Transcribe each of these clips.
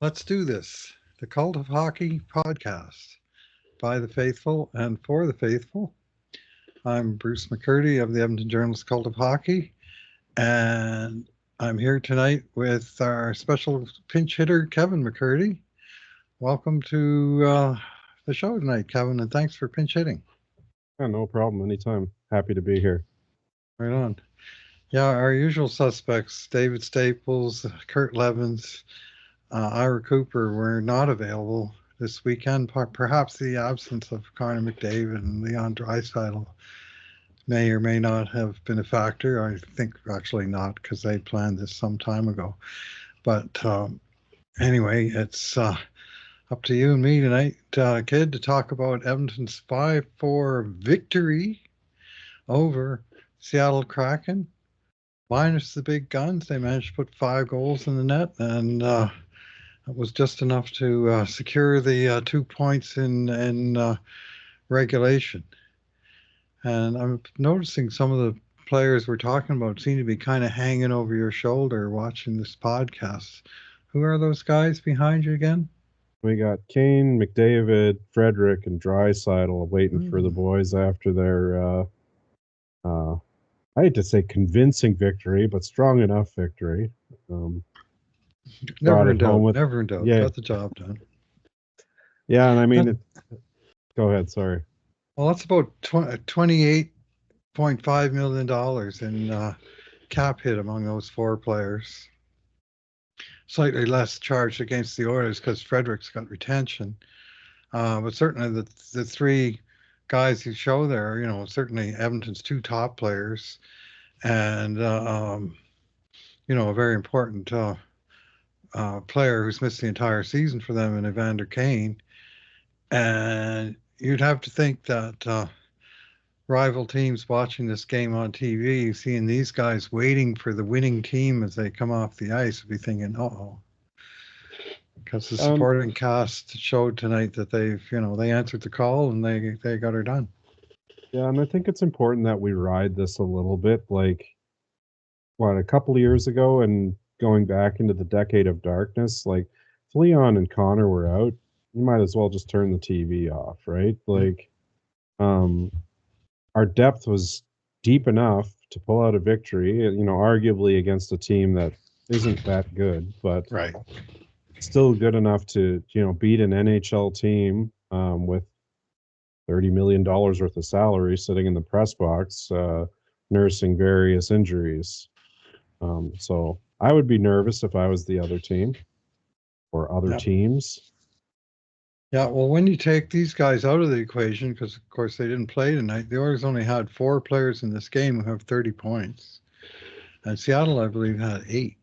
Let's do this. The Cult of Hockey podcast by the faithful and for the faithful. I'm Bruce McCurdy of the Edmonton Journal's Cult of Hockey, and I'm here tonight with our special pinch hitter, Kevin McCurdy. Welcome to the show tonight, Kevin, and thanks for pinch hitting. Yeah, no problem. Anytime. Happy to be here. Right on. Yeah, our usual suspects, David Staples, Kurt Levins, Ira Cooper, were not available this weekend. Perhaps the absence of Connor McDavid and Leon Draisaitl may or may not have been a factor. I think actually not because they planned this some time ago. But anyway, it's up to you and me tonight, kid, to talk about Edmonton's 5-4 victory over Seattle Kraken. Minus the big guns, they managed to put 5 goals in the net, and it was just enough to secure the 2 points in regulation. And I'm noticing some of the players we're talking about seem to be kind of hanging over your shoulder watching this podcast. Who are those guys behind you again? We got Kane, McDavid, Frederick, and Draisaitl waiting for the Hmm. boys after their, uh, I hate to say convincing victory, but strong enough victory. Um, Brought Never it in home doubt. with, Never in doubt. yeah, Got the job done. yeah, and I mean, That, go ahead, sorry. well, that's about $28.5 million in cap hit among those four players. Slightly less charged against the Oilers because Fredericks got retention. But certainly the three guys you show there, certainly Edmonton's two top players and, a very important player who's missed the entire season for them in Evander Kane. And you'd have to think that rival teams watching this game on TV, seeing these guys waiting for the winning team as they come off the ice, would be thinking, oh, because the Um, supporting cast showed tonight that they answered the call and they got her done. yeah, and I think it's important that we ride this a little bit. Like, what, a couple of years ago and going back into the decade of darkness, like, if Leon and Connor were out, you might as well just turn the TV off, right? Like, um, our depth was deep enough to pull out a victory, arguably against a team that isn't that good, but Right. still good enough to, beat an NHL team with $30 million worth of salary sitting in the press box, nursing various injuries. So I would be nervous if I was the other team or other Yeah. teams. Yeah. Well, when you take these guys out of the equation, because of course they didn't play tonight, the Oilers only had four players in this game who have 30 points. And Seattle, I believe, had eight.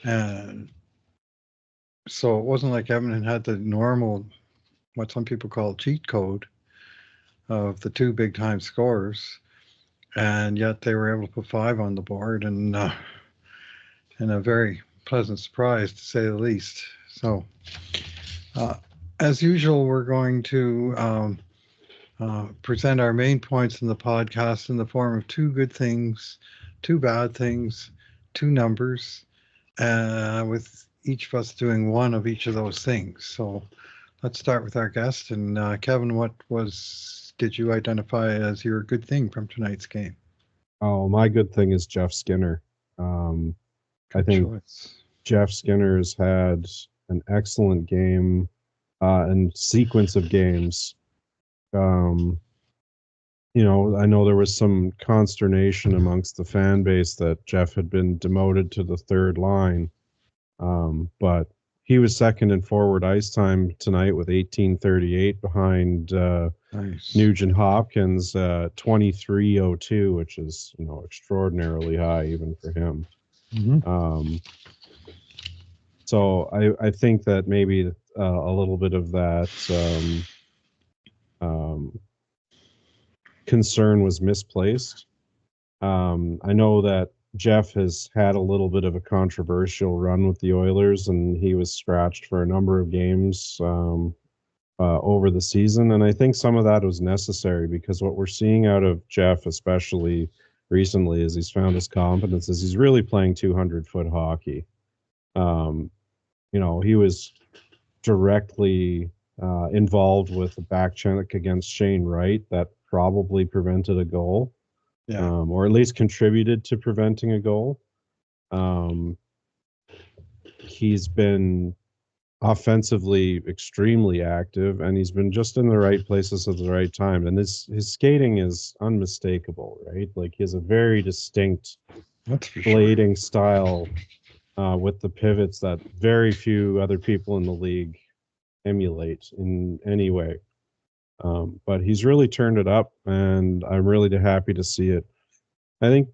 And so it wasn't like Edmonton had the normal, what some people call cheat code of the two big time scorers. And yet they were able to put five on the board and a very pleasant surprise to say the least. So, uh, as usual, we're going to present our main points in the podcast in the form of two good things, two bad things, two numbers, with each of us doing one of each of those things. So let's start with our guest. And Kevin, what did you identify as your good thing from tonight's game? Oh, my good thing is Jeff Skinner. Um, I Good think choice. Jeff Skinner's had an excellent game and sequence of games. Um, I know there was some consternation amongst the fan base that Jeff had been demoted to the third line. But he was second in forward ice time tonight with 18:38 behind Nice. Nugent-Hopkins 23:02, which is extraordinarily high even for him. Mm-hmm. Um, so I think that maybe a little bit of that um, concern was misplaced. I know that Jeff has had a little bit of a controversial run with the Oilers, and he was scratched for a number of games over the season. And I think some of that was necessary because what we're seeing out of Jeff, especially recently, is he's found his confidence, is he's really playing 200-foot hockey. Um, he was directly involved with a back check against Shane Wright that probably prevented a goal, Yeah. or at least contributed to preventing a goal. Um, he's been offensively extremely active, and he's been just in the right places at the right time. And his skating is unmistakable, right? Like, he has a very distinct That's for sure. blading style with the pivots that very few other people in the league emulate in any way. But he's really turned it up, and I'm really happy to see it. I think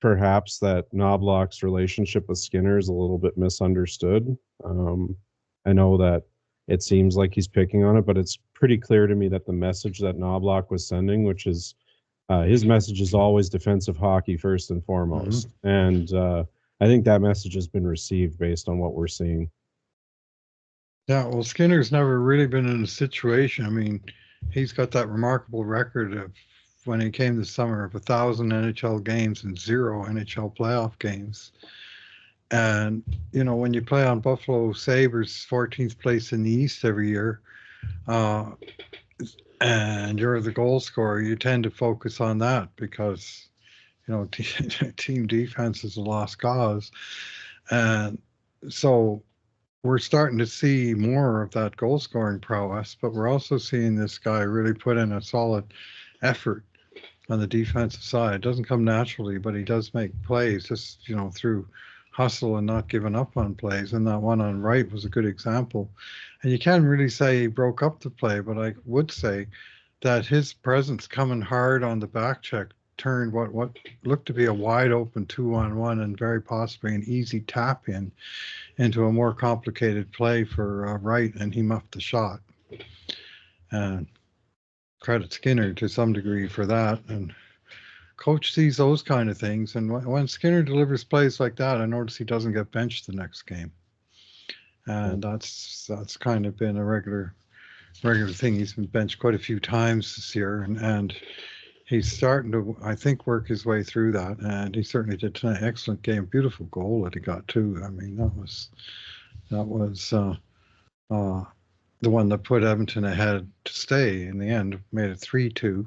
perhaps that Knobloch's relationship with Skinner is a little bit misunderstood. I know that it seems like he's picking on it, but it's pretty clear to me that the message that Knobloch was sending, which is his message is always defensive hockey first and foremost. Mm-hmm. And I think that message has been received based on what we're seeing. Yeah, well, Skinner's never really been in a situation. I mean, he's got that remarkable record of when he came this summer of 1,000 NHL games and 0 NHL playoff games. And, when you play on Buffalo Sabres 14th place in the East every year, uh, and you're the goal scorer, you tend to focus on that because, team defense is a lost cause. And so we're starting to see more of that goal scoring prowess, but we're also seeing this guy really put in a solid effort on the defensive side. It doesn't come naturally, but he does make plays just, through hustle and not giving up on plays. And that one on right was a good example. And you can't really say he broke up the play, but I would say that his presence coming hard on the back check turned what looked to be a wide open 2-on-1 and very possibly an easy tap in into a more complicated play for Wright, and he muffed the shot. And credit Skinner to some degree for that. And coach sees those kind of things, and when Skinner delivers plays like that, I notice he doesn't get benched the next game, and that's kind of been a regular thing. He's been benched quite a few times this year, and he's starting to, I think, work his way through that, and he certainly did tonight. Excellent game, beautiful goal that he got too. I mean, that was the one that put Edmonton ahead to stay in the end, made it 3-2,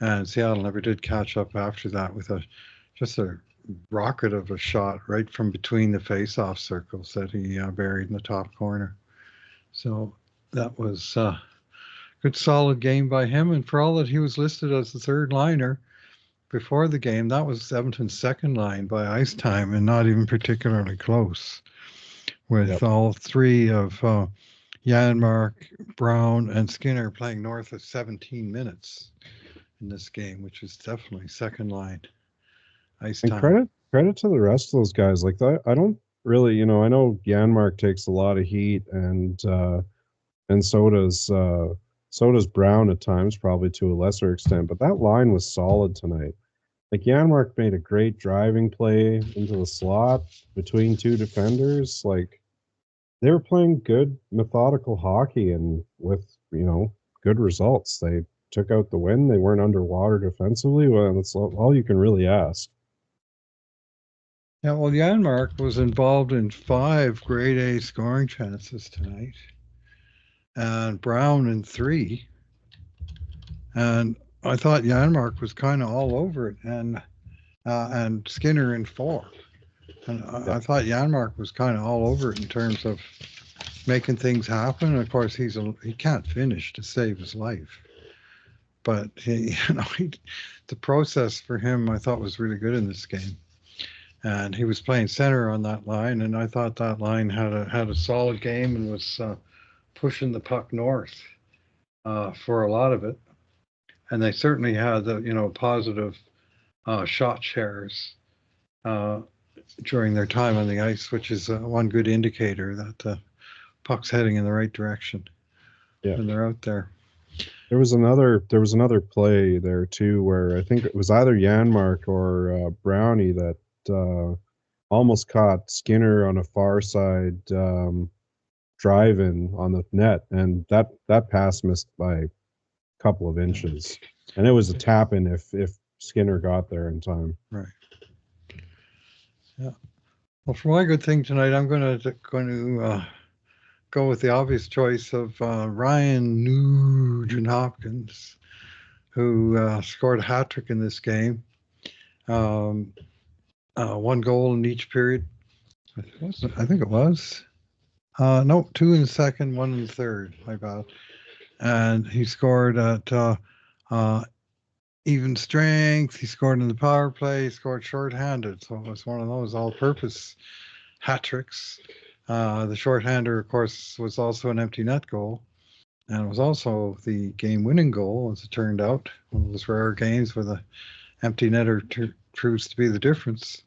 and Seattle never did catch up after that with just a rocket of a shot right from between the face-off circles that he buried in the top corner. So that was a good solid game by him, and for all that he was listed as the third liner before the game, that was Edmonton's second line by ice time, and not even particularly close, with all three of Janmark, Brown, and Skinner playing north of 17 minutes in this game, which is definitely second line ice And time. credit to the rest of those guys. Like that, I don't really, I know Janmark takes a lot of heat, and so does Brown at times, probably to a lesser extent. But that line was solid tonight. Like, Janmark made a great driving play into the slot between two defenders. Like, they were playing good, methodical hockey, and with good results. They took out the win. They weren't underwater defensively. Well, that's all you can really ask. Yeah, well, Janmark was involved in 5 grade A scoring chances tonight, and Brown in 3. And I thought Janmark was kind of all over it, and Skinner in 4. And I thought Janmark was kind of all over it in terms of making things happen. And of course, he can't finish to save his life, but the process for him I thought was really good in this game. And he was playing center on that line, and I thought that line had a solid game and was pushing the puck north for a lot of it. And they certainly had the positive shot shares uh, during their time on the ice, which is one good indicator that the puck's heading in the right direction Yeah. when they're out there. There was another play there too where I think it was either Janmark or Brownie that almost caught Skinner on a far side drive in on the net, and that pass missed by a couple of inches, and it was a tap in if Skinner got there in time. Right. Yeah. Well, for my good thing tonight, I'm going to go with the obvious choice of Ryan Nugent-Hopkins, who scored a hat trick in this game. Um, one goal in each period. I think it was. No, two in the second, one in the third. My bad. And he scored at uh, even strength. He scored in the power play. He scored shorthanded. So it was one of those all-purpose hat tricks. The shorthander, of course, was also an empty net goal. And it was also the game-winning goal, as it turned out. One of those rare games where the empty netter proves to be the difference.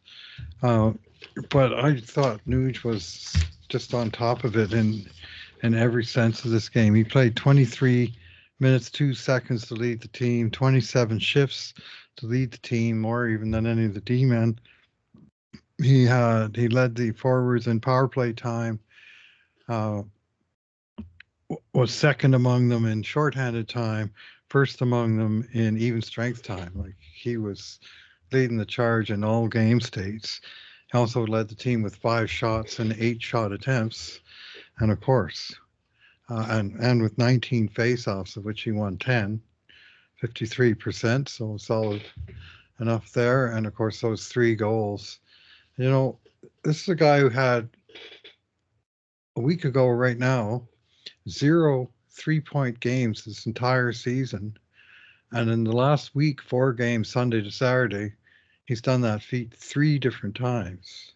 Uh, but I thought Nuge was just on top of it in every sense of this game. He played 23 minutes, 2 seconds to lead the team, 27 shifts to lead the team, more even than any of the D-men. He led the forwards in power play time, uh, was second among them in shorthanded time, first among them in even strength time. Like he was leading the charge in all game states. He also led the team with 5 shots and 8 shot attempts, and of course, and with 19 faceoffs, of which he won 10, 53%. So solid enough there. And of course, those 3 goals. You know, this is a guy who had a week ago right now 0 3-point games this entire season. And in the last week, 4 games, Sunday to Saturday, he's done that feat 3 different times.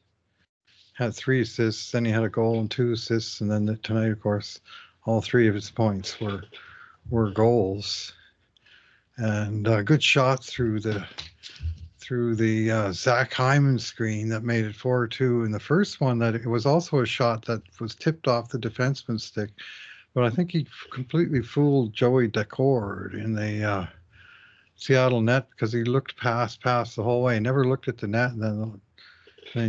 Had 3 assists, then he had a goal and 2 assists, and then tonight, of course, all 3 of his points were goals. And good shots through the Zach Hyman screen that made it 4-2. And the first one, that it was also a shot that was tipped off the defenseman's stick, but I think he completely fooled Joey Decord in the Seattle net, because he looked past the whole way, never looked at the net, and then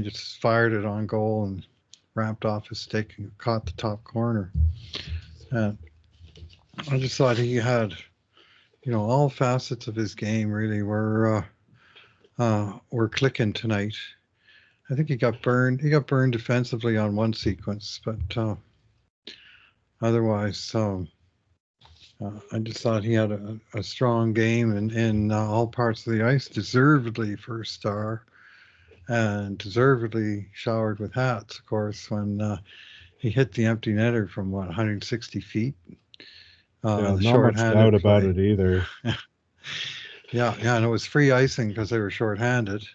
he just fired it on goal and ramped off his stick and caught the top corner. And I just thought he had, all facets of his game really were clicking tonight. I think he got burned. He got burned defensively on one sequence, but otherwise, I just thought he had a strong game in all parts of the ice. Deservedly first star, and deservedly showered with hats, of course, when he hit the empty netter from 160 feet. Yeah, The not much doubt shorthanded about play. it either. Yeah, and it was free icing because they were shorthanded.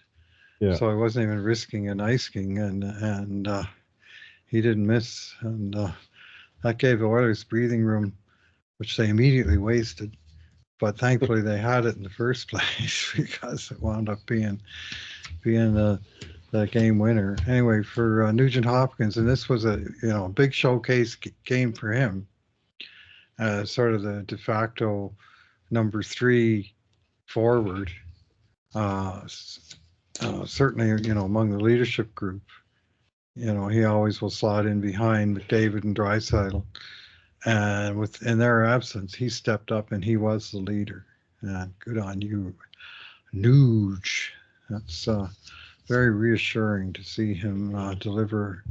Yeah. So I wasn't even risking an icing, and he didn't miss, and that gave the Oilers breathing room, which they immediately wasted. But thankfully, they had it in the first place because it wound up being the game winner. Anyway, for Nugent Hopkins, and this was a big showcase game for him, sort of the de facto number 3 forward. Uh, Certainly, among the leadership group, he always will slot in behind McDavid and Draisaitl. And in their absence, he stepped up and he was the leader. And good on you, Nuge. That's very reassuring to see him deliver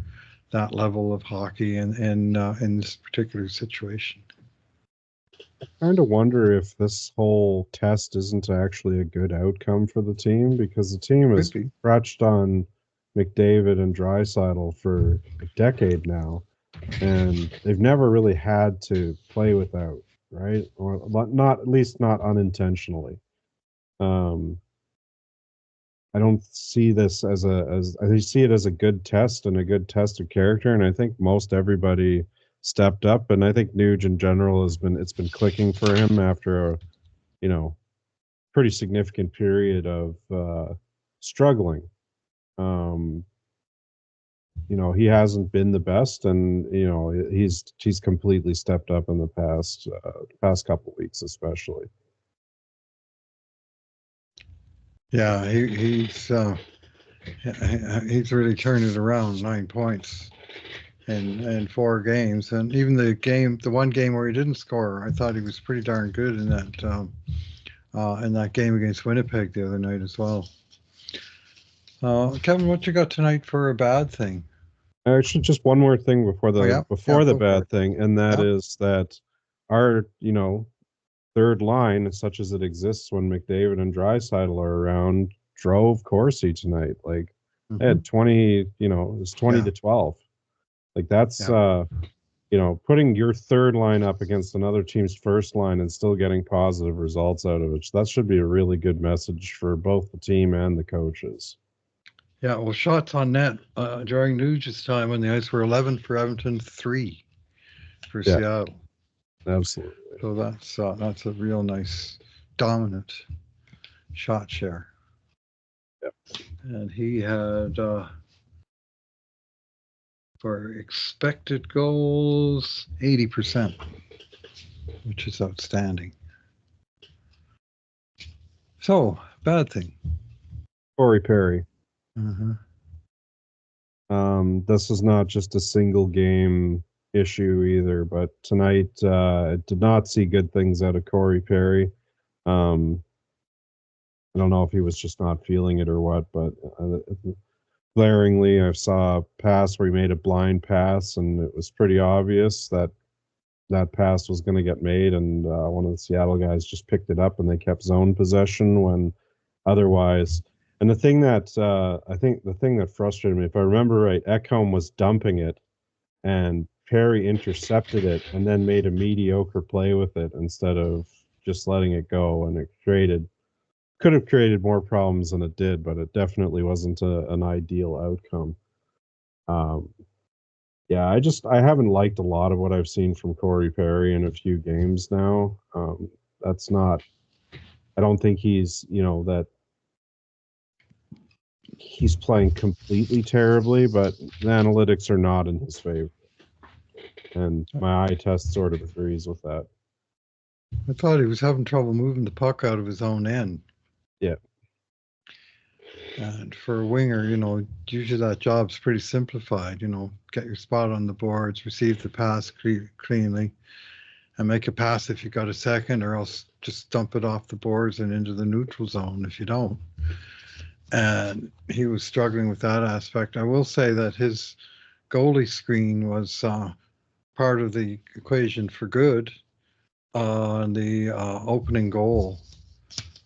that level of hockey in this particular situation. I kind of wonder if this whole test isn't actually a good outcome for the team, because the team Could has be. crouched on McDavid and Draisaitl for a decade now, and they've never really had to play without, right? Or not, at least not unintentionally. Um, I don't see this as I see it as a good test and a good test of character, and I think most everybody stepped up, and I think Nuge in general it's been clicking for him after a you know pretty significant period of struggling. Um, he hasn't been the best, and he's completely stepped up in the past couple weeks, especially. Yeah, he's really turned it around. 9 points in 4 games, and even the one game where he didn't score, I thought he was pretty darn good in that game against Winnipeg the other night as well. Kevin, what you got tonight for a bad thing? Actually, just one more thing before Oh, the yeah, yeah, before the go for bad it. thing, and that Yeah. is that our third line, such as it exists when McDavid and Draisaitl are around, drove Corsi tonight. Like they Hmm. had 20, it was 20 Yeah, to 12. Like that's yeah. putting your third line up against another team's first line and still getting positive results out of it. That should be a really good message for both the team and the coaches. Yeah, well, shots on net during Nugent's time on the ice were 11 for Edmonton, 3 for Yeah, Seattle. absolutely. So that's a real nice dominant shot share. Yeah. And he had for expected goals 80%, which is outstanding. So bad thing. Corey Perry. Uh-huh. This is not just a single game issue either, but tonight it did not see good things out of Corey Perry. Um, I don't know if he was just not feeling it or what, but glaringly, I saw a pass where he made a blind pass, and it was pretty obvious that that pass was going to get made, and one of the Seattle guys just picked it up, and they kept zone possession when otherwise. And the thing that I think the thing that frustrated me, if I remember right, Ekholm was dumping it, and Perry intercepted it, and then made a mediocre play with it instead of just letting it go, and it could have created more problems than it did, but it definitely wasn't an ideal outcome. Um, yeah, I haven't liked a lot of what I've seen from Corey Perry in a few games now. That's not. I don't think he's that he's playing completely terribly, but the analytics are not in his favor, and my eye test sort of agrees with that. I thought he was having trouble moving the puck out of his own end. Yeah, And for a winger, usually that job's pretty simplified. Get your spot on the boards, receive the pass cleanly, and make a pass if you got a second, or else just dump it off the boards and into the neutral zone if you don't. And he was struggling with that aspect. I will say that his goalie screen was part of the equation for good on the opening goal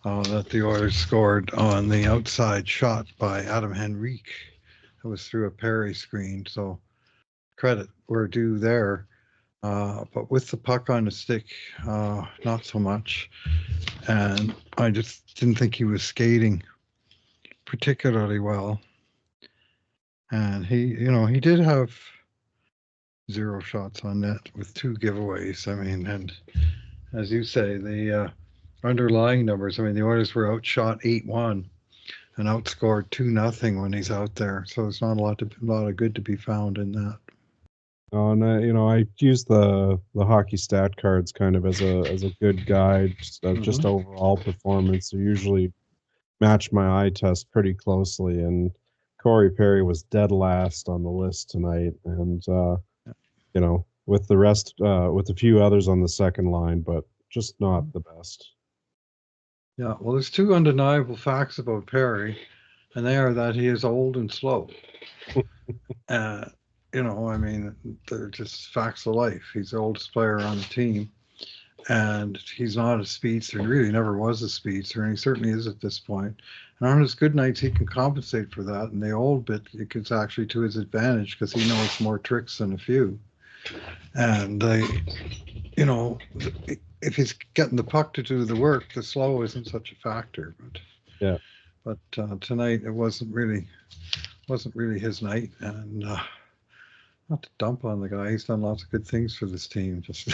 that the Oilers scored on the outside shot by Adam Henrique. It was through a Perry screen, so credit where due there. But with the puck on the stick, not so much. And I just didn't think he was skating particularly well. And he did have 0 shots on net with 2 giveaways. I mean, and as you say, the underlying numbers. I mean, the Oilers were outshot 8-1 and outscored 2-0 when he's out there. So there's not a lot of good to be found in that. and I use the hockey stat cards kind of as a good guide, just Mm-hmm. overall performance. They usually match my eye test pretty closely, and Corey Perry was dead last on the list tonight, and with the rest, with a few others on the second line, but just not the best. Yeah, well, there's two undeniable facts about Perry, and they are that he is old and slow. Uh, I mean, they're just facts of life. He's the oldest player on the team, and he's not a speedster. He really never was a speedster, and he certainly is at this point. And on his good nights, he can compensate for that. And the old bit, it gets actually to his advantage because he knows more tricks than a few. And you know, if he's getting the puck to do the work, the slow isn't such a factor. Yeah, But tonight it wasn't really his night, and not to dump on the guy. He's done lots of good things for this team, just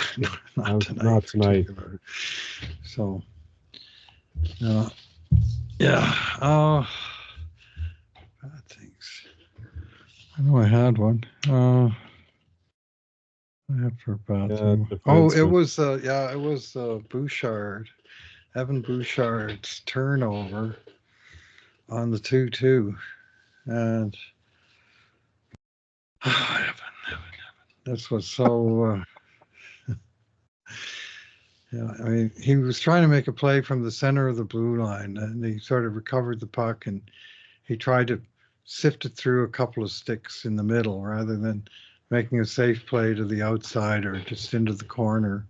not tonight in not tonight. particular. So, uh, yeah, bad things. I know I had one. I had for a bad Yeah, thing. Oh, defenseman. it was Bouchard, Evan Bouchard's turnover on the 2-2, and this was so. Yeah, I mean, he was trying to make a play from the center of the blue line, and he sort of recovered the puck, and he tried to sifted through a couple of sticks in the middle rather than making a safe play to the outside or just into the corner.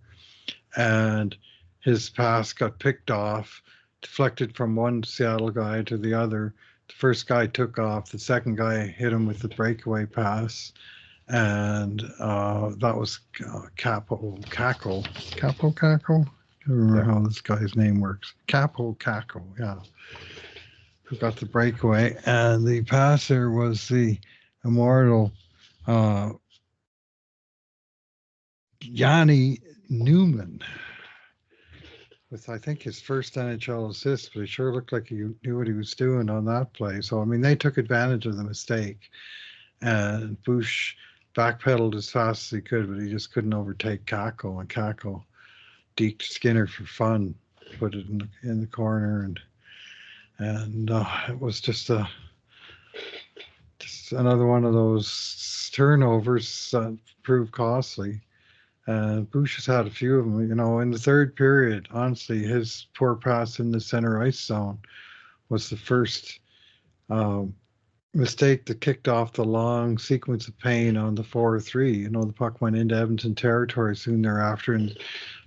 And his pass got picked off, deflected from one Seattle guy to the other. The first guy took off. The second guy hit him with the breakaway pass, and that was Capo Cackle. I don't remember how this guy's name works. Capo Cackle, yeah. Who got the breakaway, and the passer was the immortal Yanni Newman, with I think his first NHL assist, but he sure looked like he knew what he was doing on that play. So I mean, they took advantage of the mistake, and Bush backpedaled as fast as he could, but he just couldn't overtake Kako, and Kako deked Skinner for fun, put it in the corner, and it was just another one of those turnovers that proved costly. Bush has had a few of them. In the third period, honestly, his poor pass in the center ice zone was the first mistake that kicked off the long sequence of pain on the 4-3. The puck went into Edmonton territory soon thereafter, and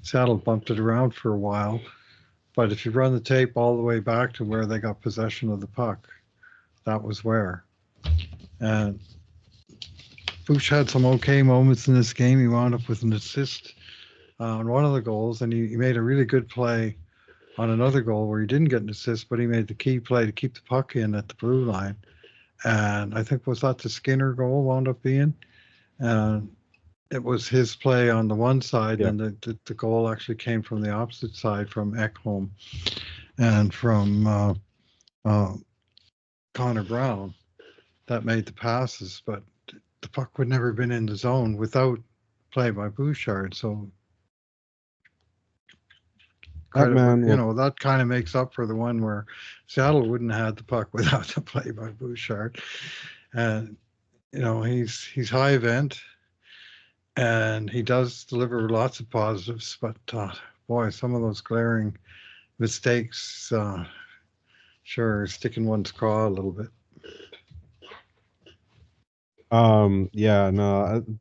Seattle bumped it around for a while. But if you run the tape all the way back to where they got possession of the puck, that was where. And Bush had some okay moments in this game. He wound up with an assist on one of the goals, and he made a really good play on another goal where he didn't get an assist, but he made the key play to keep the puck in at the blue line. And I think was that the Skinner goal wound up being, and it was his play on the one side, and the goal actually came from the opposite side from Ekholm and from Connor Brown that made the passes, but the puck would never have been in the zone without play by Bouchard. So that kind of makes up for the one where Seattle wouldn't have had the puck without the play by Bouchard. And he's high event, and he does deliver lots of positives, but boy, some of those glaring mistakes sure stick in one's craw a little bit.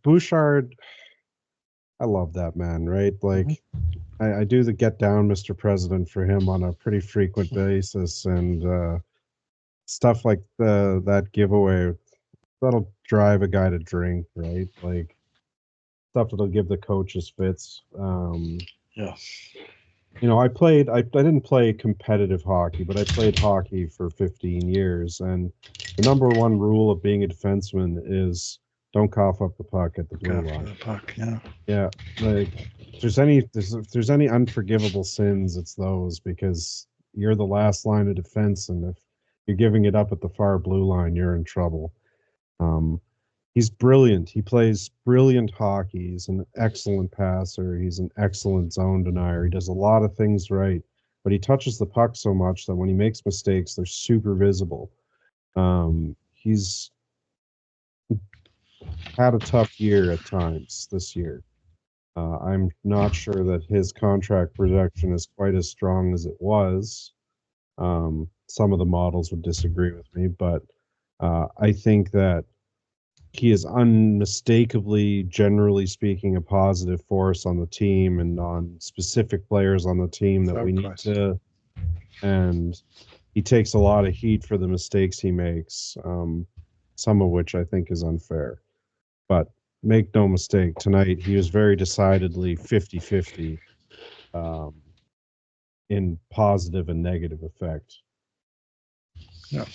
Bouchard, I love that man, right? Like, I do the get down, Mr. President, for him on a pretty frequent basis, and stuff like that giveaway that'll drive a guy to drink, right? Like stuff that'll give the coaches fits. Yes. I didn't play competitive hockey, but I played hockey for 15 years, and the number one rule of being a defenseman is don't cough up the puck at the blue line. The puck, yeah. Yeah, like if there's any unforgivable sins, it's those, because you're the last line of defense, and if you're giving it up at the far blue line, you're in trouble. He's brilliant. He plays brilliant hockey. He's an excellent passer. He's an excellent zone denier. He does a lot of things right, but he touches the puck so much that when he makes mistakes, they're super visible. He's had a tough year at times this year. I'm not sure that his contract projection is quite as strong as it was. Some of the models would disagree with me, but I think that he is unmistakably, generally speaking, a positive force on the team and on specific players on the team that we need to. And he takes a lot of heat for the mistakes he makes, some of which I think is unfair. But make no mistake, tonight he was very decidedly 50-50 in positive and negative effect. Yeah.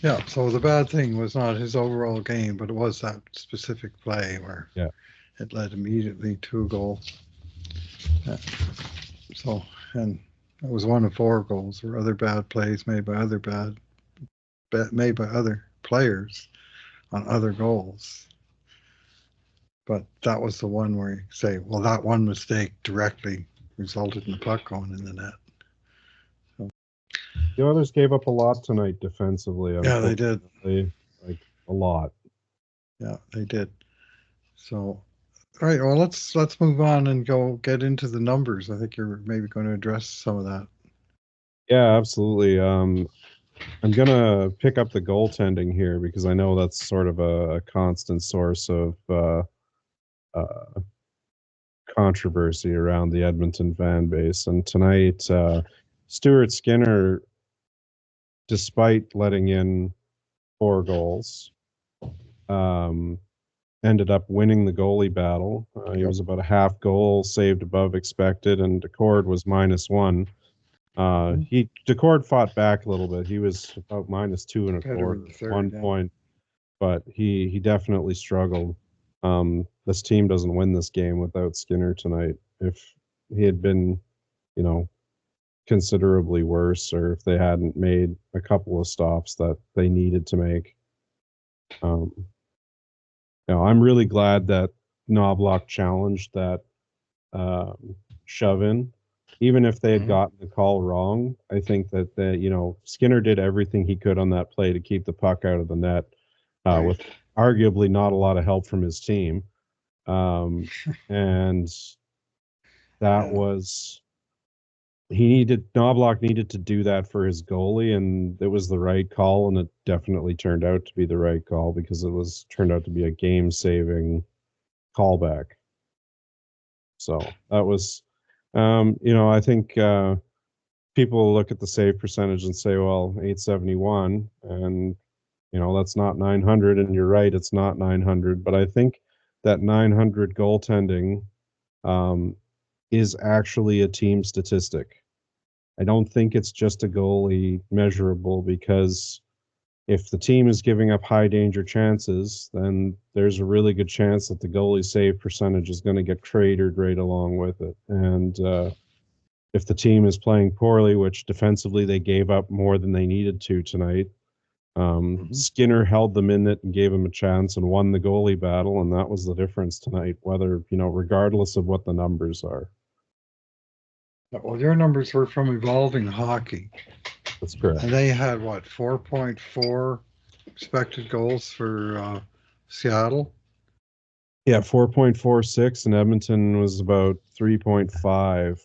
Yeah, so the bad thing was not his overall game, but it was that specific play where it led immediately to a goal. So, and it was one of 4 goals. There were other bad plays made by other players on other goals. But that was the one where you say, well, that one mistake directly resulted in the puck going in the net. The Oilers gave up a lot tonight defensively. Yeah, they did. Like a lot. Yeah, they did. So, all right. Well, let's move on and go get into the numbers. I think you're maybe going to address some of that. Yeah, absolutely. I'm gonna pick up the goaltending here because I know that's sort of a constant source of uh, controversy around the Edmonton fan base. And tonight, Stuart Skinner, despite letting in 4 goals, um, ended up winning the goalie battle. He Yep. was about a half goal saved above expected, and Decord was -1. Mhm. Decord fought back a little bit. He was about -2 and a Better quarter in the at one third, yeah. point, but he definitely struggled. This team doesn't win this game without Skinner tonight. If he had been, you know, considerably worse, or if they hadn't made a couple of stops that they needed to make, um, I'm really glad that Knobloch challenged that shove in. Even if they had Mhm. gotten the call wrong, I think that Skinner did everything he could on that play to keep the puck out of the net, Right. with arguably not a lot of help from his team. And that Yeah. was Knobloch needed to do that for his goalie, and it was the right call, and it definitely turned out to be the right call because it was turned out to be a game saving callback. So that was, I think people look at the save percentage and say, well, 871, and that's not 900. And you're right, it's not 900. But I think that 900 goaltending um, is actually a team statistic. I don't think it's just a goalie measurable because if the team is giving up high danger chances, then there's a really good chance that the goalie save percentage is going to get cratered right along with it. And if the team is playing poorly, which defensively they gave up more than they needed to tonight, Mhm. Skinner held them in it and gave them a chance and won the goalie battle, and that was the difference tonight. Whether regardless of what the numbers are, Well, your numbers were from Evolving Hockey, that's correct. and they had what, 4.4 expected goals for Seattle. Yeah, 4.46, and Edmonton was about 3.5.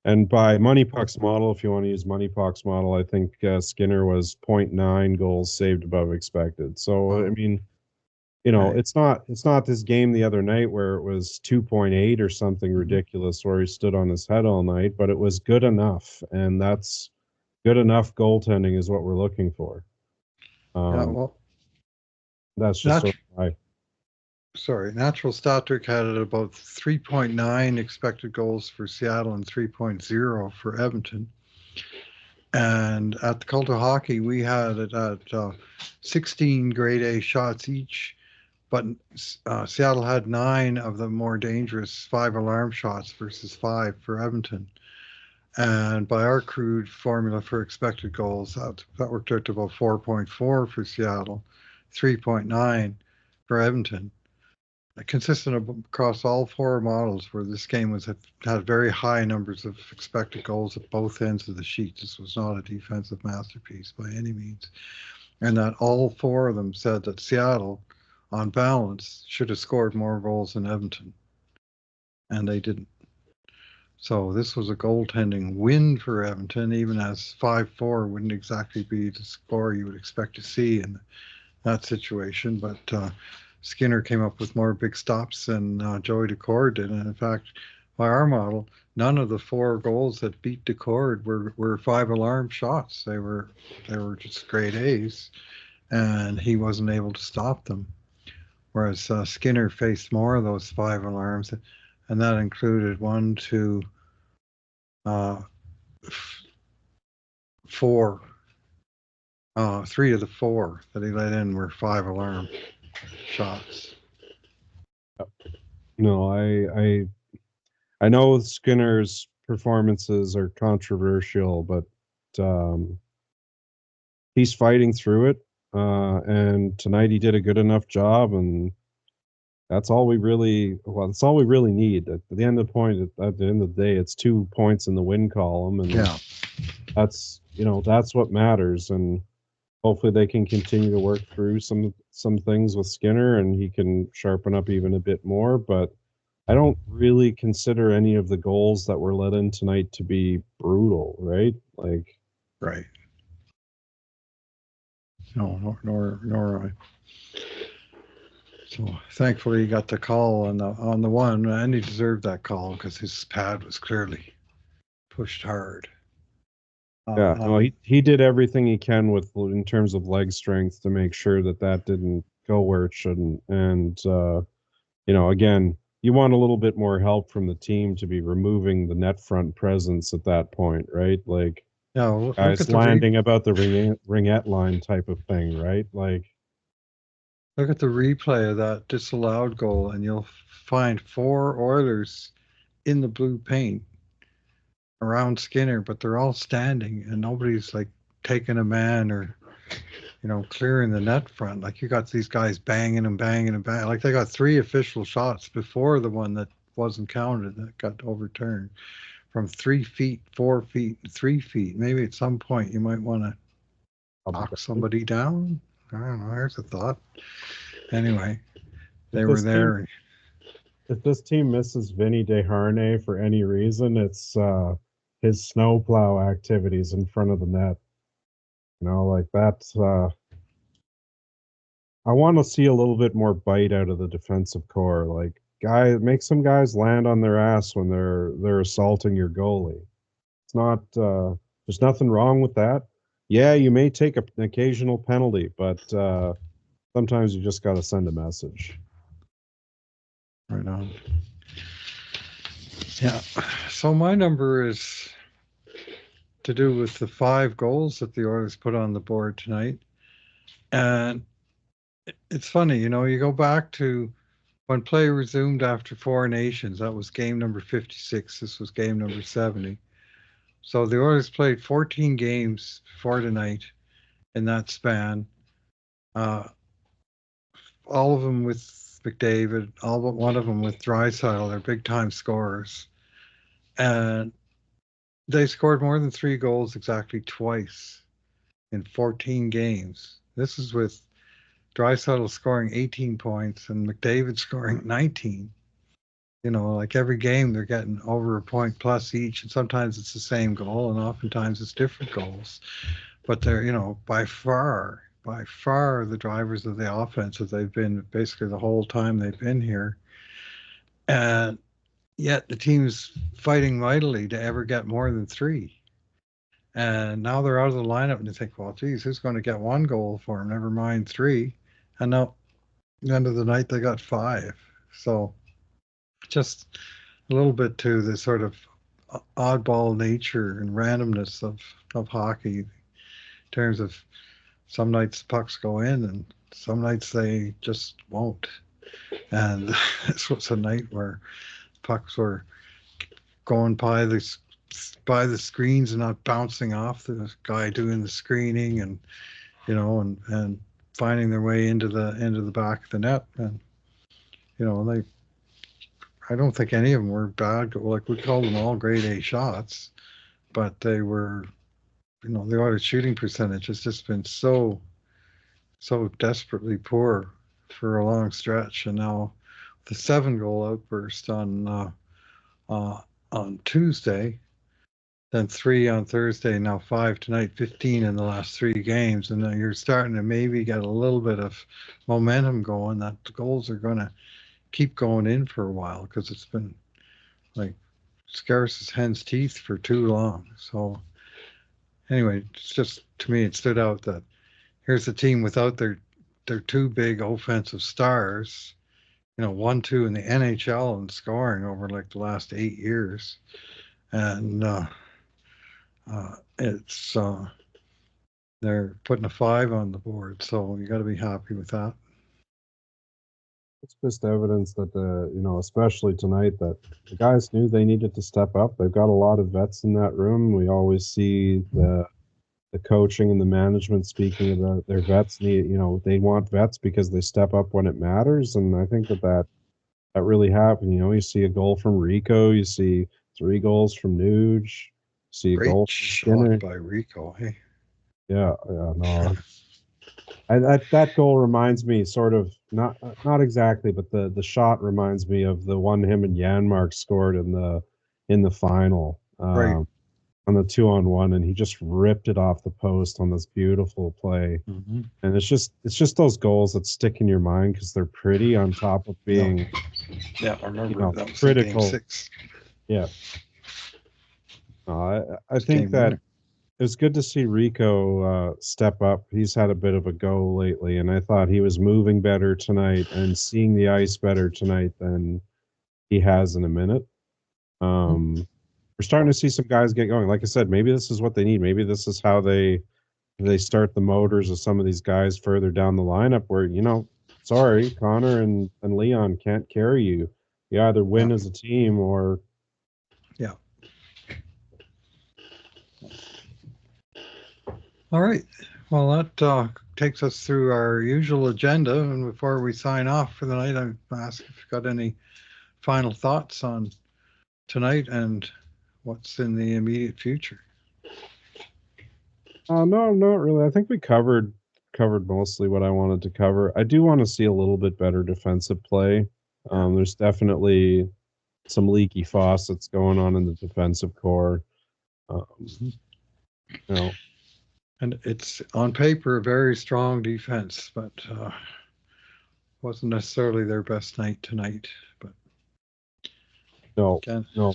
And by Money Puck's model, if you want to use Money Puck's model, I think Skinner was zero point 0.9 goals saved above expected. So I Oh, mean, right. it's not this game the other night where it was 2.8 or something Mhm. ridiculous where he stood on his head all night, but it was good enough, and that's good enough goaltending is what we're looking for. Yeah. Um, Well, that's just nat- sort of my Natural Stat Trick had it about 3.9 expected goals for Seattle and 3.0 for Edmonton. And at the Cult of Hockey, we had it at 16 grade A shots each, but Seattle had 9 of the more dangerous 5 alarm shots versus 5 for Edmonton. And by our crude formula for expected goals, that worked out to about 4.4 for Seattle, 3.9 for Edmonton. Consistent across all 4 models, where this game had very high numbers of expected goals at both ends of the sheet. This was not a defensive masterpiece by any means, and that all 4 of them said that Seattle, on balance, should have scored more goals than Edmonton, and they didn't. So this was a goaltending win for Edmonton, even as 5-4 wouldn't exactly be the score you would expect to see in that situation. But Skinner came up with more big stops than Joey Decord did. And in fact, by our model, none of the 4 goals that beat Decord were 5 alarm shots. They were just grade A's, and he wasn't able to stop them. Whereas Skinner faced more of those 5 alarms, and that included one, two, uh, 4. 3 of the 4 that he let in were 5 alarm shots. no, I know Skinner's performances are controversial, but um, he's fighting through it. And tonight he did a good enough job, and that's all we really need. At the end of the point, at the end of the day, it's 2 points in the win column, and Yeah. that's what matters. And hopefully they can continue to work through some things with Skinner, and he can sharpen up even a bit more. But I don't really consider any of the goals that were let in tonight to be brutal, right? Like Right. No, nor I. So thankfully he got the call on the one, and he deserved that call because his pad was clearly pushed hard. Yeah, well, Um, he did everything he can with in terms of leg strength to make sure that that didn't go where it shouldn't. And again, you want a little bit more help from the team to be removing the net front presence at that point, right? Like yeah, look guys at the re landing about the ringette line type of thing, right? Like, look at the replay of that disallowed goal, and you'll find four Oilers in the blue paint around Skinner, but they're all standing, and nobody's like taking a man or clearing the net front. Like you got these guys banging and banging and banging. Like they got three official shots before the one that wasn't counted that got overturned from 3 feet, 4 feet, 3 feet. Maybe at some point you might want to knock somebody down. I don't know. Here's a thought. Anyway, if they were this team there. if this team misses Vinny DeHarnay for any reason, it's his snowplow activities in front of the net. Like that's I want to see a little bit more bite out of the defensive core. Like, make some guys land on their ass when they're assaulting your goalie. It's not. There's nothing wrong with that. Yeah, you may take an occasional penalty, but sometimes you just got to send a message. Right on. Yeah. So my number is to do with the 5 goals that the Oilers put on the board tonight. And it's funny, you go back to when play resumed after Four Nations. That was game number 56. This was game number 70. So the Oilers played 14 games for tonight in that span. Uh, all of them with McDavid, all but one of them with Draisaitl. They're big time scorers. And they scored more than 3 goals exactly twice in 14 games. This is with Draisaitl scoring 18 points and McDavid scoring 19. Like every game they're getting over a point plus each, and sometimes it's the same goal, and oftentimes it's different goals. But they're, by far the drivers of the offense that they've been basically the whole time they've been here. And yet the team's fighting mightily to ever get more than three. And now they're out of the lineup, and you think, well, geez, who's going to get 1 goal for them? Never mind three. And now, at the end of the night, they got 5. So just a little bit to the sort of oddball nature and randomness of hockey in terms of some nights pucks go in and some nights they just won't. And this was a night where pucks were going by the screens and not bouncing off the guy doing the screening, and and finding their way into the back of the net. And they I don't think any of them were bad. Like we called them all grade A shots, but they were, the Oilers shooting percentage has just been so desperately poor for a long stretch. And now the 7 goal outburst uh, on Tuesday, then 3 on Thursday, now 5 tonight, 15 in the last 3 games, and then you're starting to maybe get a little bit of momentum going that the goals are going to keep going in for a while because it's been like scarce as hen's teeth for too long. So anyway, it's just to me it stood out that here's a team without their 2 big offensive stars, 1-2 in the NHL and scoring over like the last 8 years, and it's they're putting a 5 on the board, so you got to be happy with that. It's just evidence that especially tonight, that the guys knew they needed to step up. They've got a lot of vets in that room. We always see the coaching and the management speaking about their vets need, they want vets because they step up when it matters. And I think that really happened. You see a goal from Rico, you see 3 goals from Nuge, see a Great goal from shot Skinner. by Rico. Hey, Yeah, yeah, no. That goal reminds me, sort of, not exactly, but the shot reminds me of the one him and Janmark scored in the final. right. on the 2-on-1, and he just ripped it off the post on this beautiful play. Mm-hmm. And it's just those goals that stick in your mind because they're pretty on top of Yeah, being, yeah, I remember that was in Game critical. 6. Yeah. I It's think game that winner. it's good to see Rico step up. He's had a bit of a go lately, and I thought he was moving better tonight and seeing the ice better tonight than he has in a minute. Um, we're starting to see some guys get going. Like I said, maybe this is what they need. Maybe this is how they start the motors of some of these guys further down the lineup. Where sorry, Connor and Leon can't carry you. You either Yeah, win as a team or yeah. All right. Well, that takes us through our usual agenda. And before we sign off for the night, I ask if you've got any final thoughts on tonight and what's in the immediate future. no, not really. I think we covered mostly what I wanted to cover. I do want to see a little bit better defensive play. Yeah. There's definitely some leaky faucets going on in the defensive core. Um, Mhm. you know, And it's on paper a very strong defense, but wasn't necessarily their best night tonight. But no, again, no,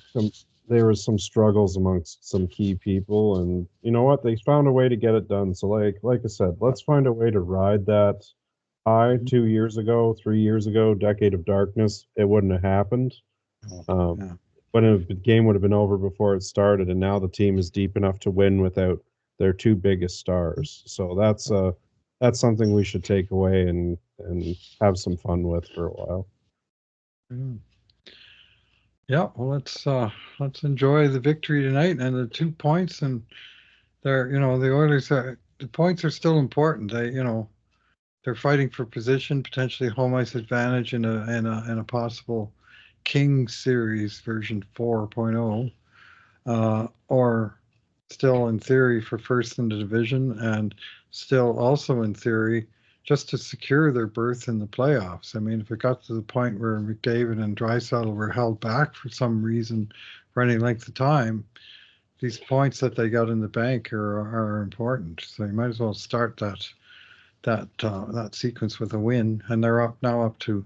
there was some struggles amongst some key people, and you know what? They found a way to get it done. So, like I said, let's find a way to ride that high. mhm. 2 years ago, 3 years ago, decade of darkness, it wouldn't have happened. Yeah. But the game would have been over before it started, and now the team is deep enough to win without their two biggest stars. So that's something we should take away and have some fun with for a while. Mm. Yeah, well, let's enjoy the victory tonight and the 2 points. And they're, the Oilers are the points are still important. They're fighting for position, potentially home ice advantage in a possible King Series version 4.0, or still in theory for first in the division, and still also in theory just to secure their berth in the playoffs. I mean, if it got to the point where McDavid and Draisaitl were held back for some reason for any length of time, these points that they got in the bank are important. So you might as well start that sequence with a win, and they're up to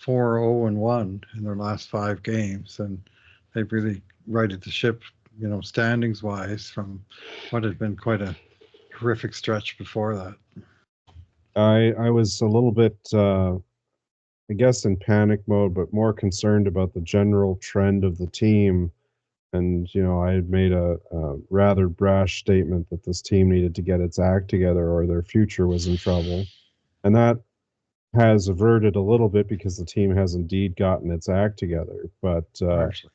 4-0-1 in their last 5 games, and they've really righted the ship, standings wise, from what had been quite a horrific stretch before that. I was a little bit, I guess, in panic mode, but more concerned about the general trend of the team. And I had made a rather brash statement that this team needed to get its act together or their future was in trouble. And that has averted a little bit because the team has indeed gotten its act together, but Largely.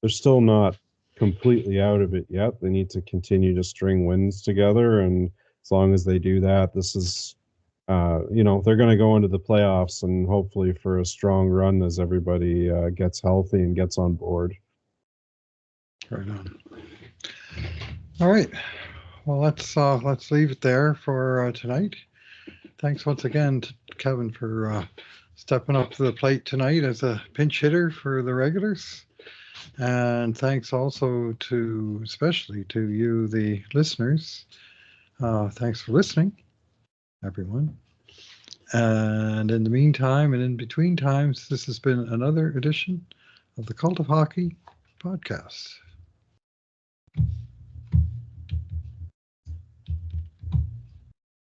they're still not completely out of it yet. They need to continue to string wins together, and as long as they do that, this is, they're going to go into the playoffs and hopefully for a strong run as everybody gets healthy and gets on board. Right on. All right. Well, let's leave it there for tonight. Thanks once again to Kevin for stepping up to the plate tonight as a pinch hitter for the regulars. And thanks also especially to you, the listeners. Thanks for listening, everyone. And in the meantime and in between times, this has been another edition of the Cult of Hockey podcast.